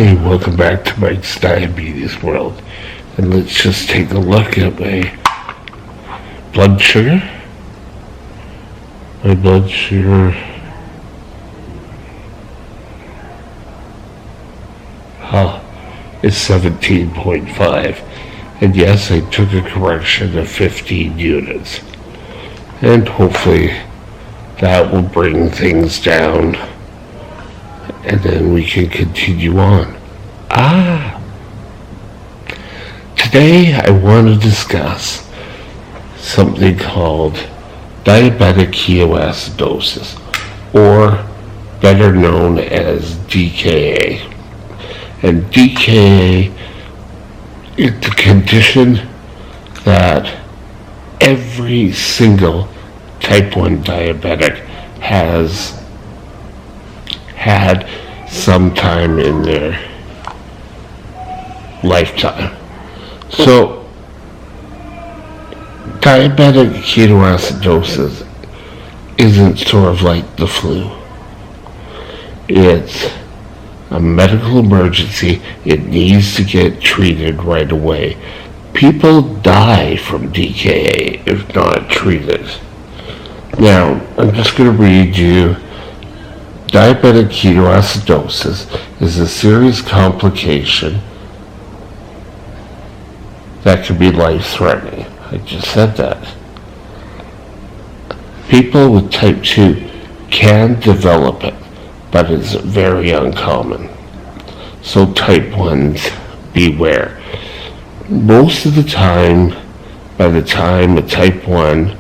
Hi, welcome back to Mike's Diabetes World. And let's just take a look at my blood sugar. My blood sugar is 17.5. And yes, I took a correction of 15 units. And hopefully that will bring things down. And then we can continue on. Today I want to discuss something called diabetic ketoacidosis, or better known as DKA. And DKA is the condition that every single type 1 diabetic has had sometime in their lifetime. So, diabetic ketoacidosis isn't sort of like the flu. It's a medical emergency. It needs to get treated right away. People die from DKA if not treated. Now, I'm just going to read you. Diabetic ketoacidosis is a serious complication that can be life-threatening. I just said that. People with type 2 can develop it, but it's very uncommon. So type 1s, beware. Most of the time, by the time a type 1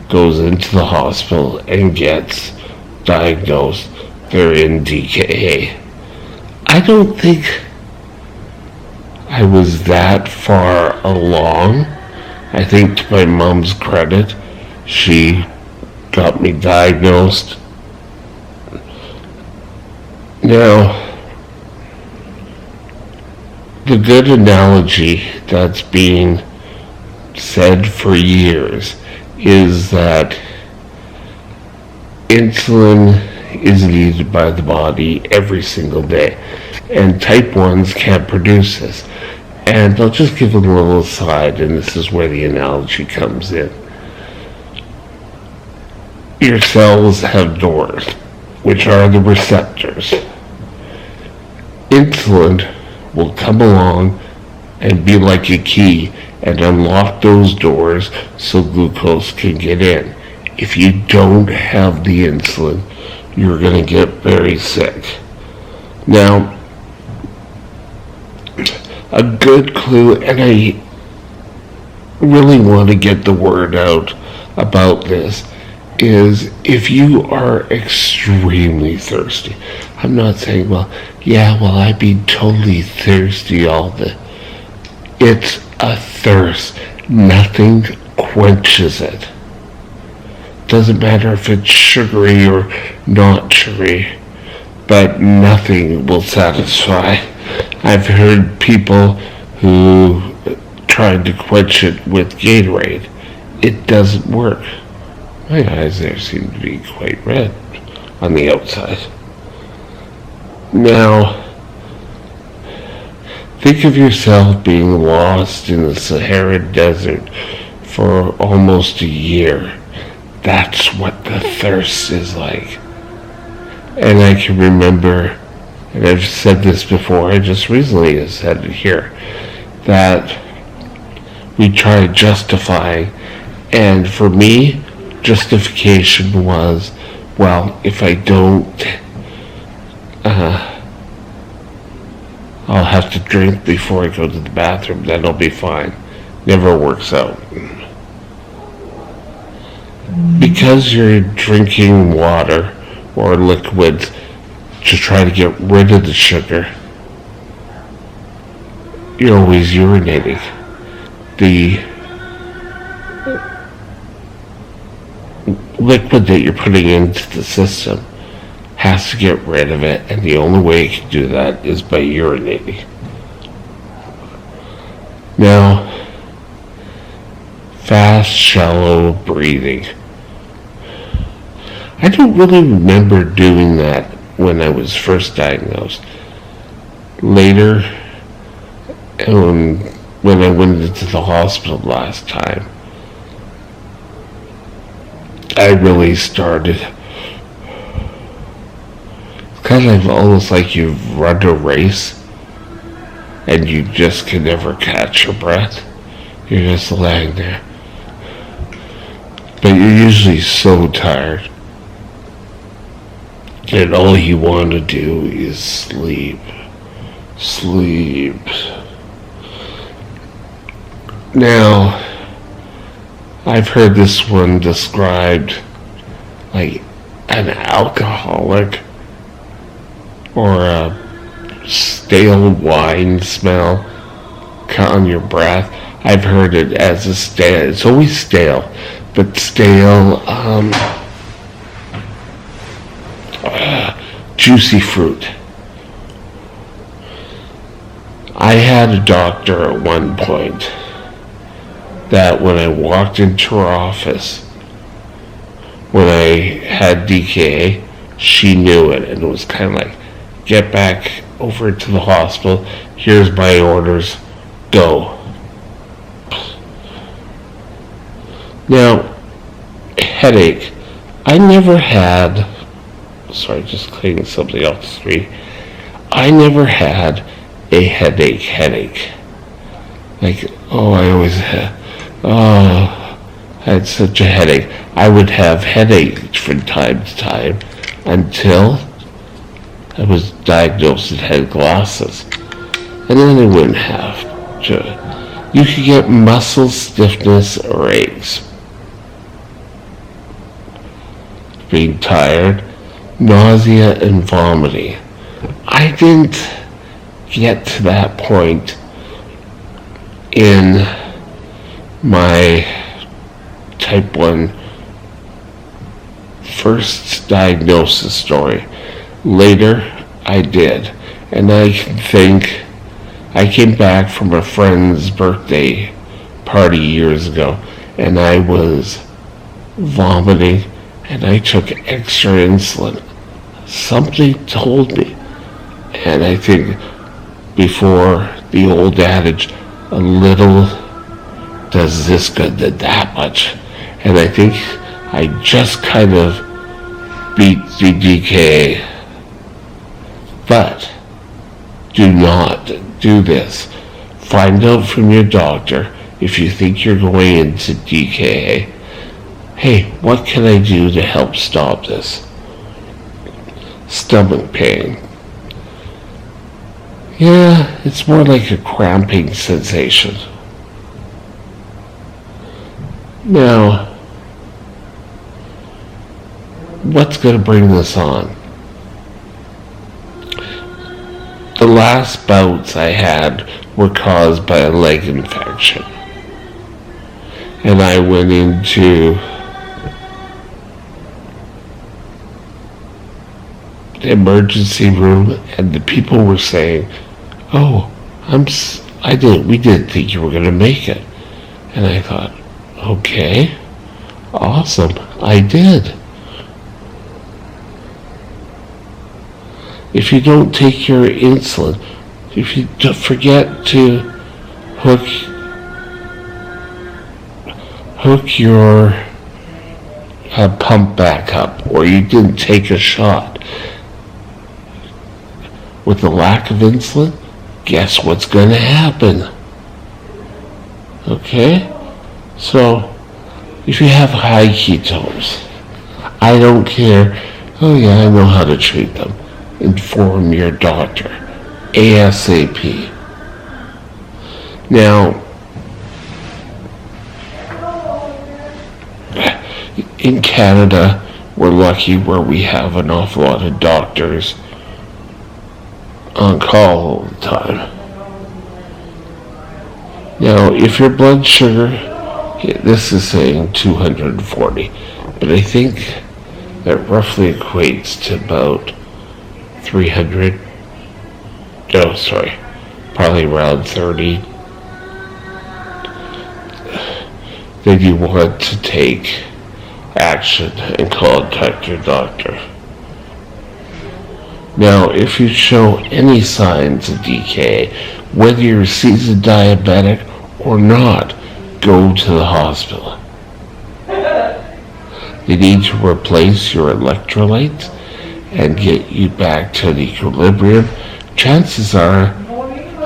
goes into the hospital and gets diagnosed, they're in DKA. I don't think I was that far along. I think, to my mom's credit, she got me diagnosed. Now, the good analogy that's being said for years is that insulin is needed by the body every single day, and type 1s can't produce this. And I'll just give a little aside, and this is where the analogy comes in. Your cells have doors, which are the receptors. Insulin will come along and be like a key and unlock those doors so glucose can get in. If you don't have the insulin, you're going to get very sick. Now, a good clue, and I really want to get the word out about this, is if you are extremely thirsty. I'm not saying, I'd be totally thirsty all the... It's a thirst. Nothing quenches it. Doesn't matter if it's sugary or not sugary, but nothing will satisfy. I've heard people who tried to quench it with Gatorade. It doesn't work. My eyes there seem to be quite red on the outside. Now, think of yourself being lost in the Sahara Desert for almost a year. That's what the thirst is like. And I can remember, and I've said this before, I just recently said it here, that we tried justifying, and for me, justification was, if I don't, I'll have to drink before I go to the bathroom, then I'll be fine. Never works out. Because you're drinking water or liquids to try to get rid of the sugar, you're always urinating. The liquid that you're putting into the system has to get rid of it, and the only way it can do that is by urinating. Now, fast, shallow breathing. I don't really remember doing that when I was first diagnosed. Later, and when I went into the hospital last time, I really started. It's kind of almost like you've run a race and you just can never catch your breath. You're just laying there. But you're usually so tired. And all you want to do is sleep. Sleep. Now, I've heard this one described like an alcoholic or a stale wine smell on your breath. I've heard it as a stale. It's always stale, but stale juicy fruit. I had a doctor at one point that when I walked into her office, when I had DKA, she knew it, and it was kind of like, get back over to the hospital, here's my orders, go. Now, headache. I never had, sorry, just cleaning something off the street. I never had a headache. Like, oh, I always had, oh, I had such a headache. I would have headaches from time to time until I was diagnosed and had glasses. And then I wouldn't have. You could get muscle stiffness or aches. Being tired, nausea, and vomiting. I didn't get to that point in my type 1 first diagnosis story. Later, I did. And I think I came back from a friend's birthday party years ago, and I was vomiting, and I took extra insulin. Something told me. And I think before the old adage, a little does this good than that much. And I think I just kind of beat the DKA. But do not do this. Find out from your doctor if you think you're going into DKA. Hey, what can I do to help stop this? Stomach pain. Yeah, it's more like a cramping sensation. Now, what's going to bring this on? The last bouts I had were caused by a leg infection. And I went into the emergency room, and the people were saying, "Oh, we didn't think you were going to make it." And I thought, okay, awesome, I did. If you don't take your insulin, if you forget to hook your pump back up, or you didn't take a shot, with the lack of insulin, guess what's going to happen? Okay? So, if you have high ketones, I don't care. Oh yeah, I know how to treat them. Inform your doctor. ASAP. Now, in Canada, we're lucky where we have an awful lot of doctors on call all the time. Now, if your blood sugar, this is saying 240, but I think that roughly equates to about 300, probably around 30, then you want to take action and contact your doctor. Now, if you show any signs of decay, whether you're a seasoned diabetic or not, go to the hospital. They need to replace your electrolytes and get you back to an equilibrium. Chances are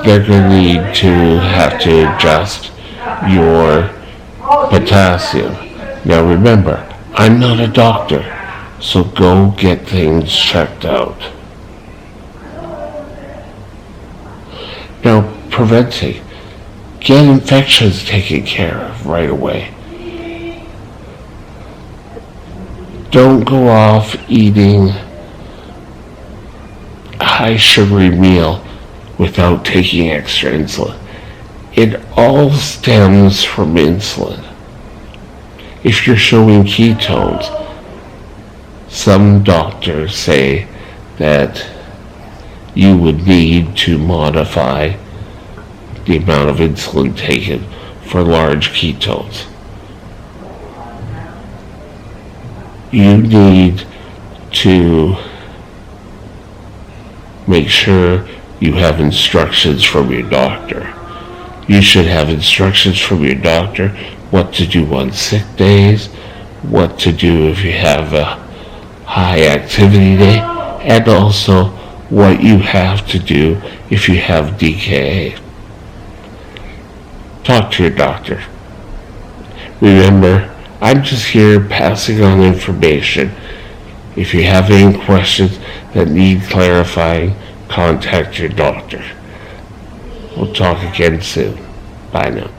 they're going to need to have to adjust your potassium. Now remember, I'm not a doctor, so go get things checked out. Now, preventing. Get infections taken care of right away. Don't go off eating a high sugary meal without taking extra insulin. It all stems from insulin. If you're showing ketones, some doctors say that you would need to modify the amount of insulin taken for large ketones. You need to make sure you have instructions from your doctor. You should have instructions from your doctor what to do on sick days, what to do if you have a high activity day, and also what you have to do if you have DKA. Talk to your doctor. Remember, I'm just here passing on information. If you have any questions that need clarifying, contact your doctor. We'll talk again soon. Bye now.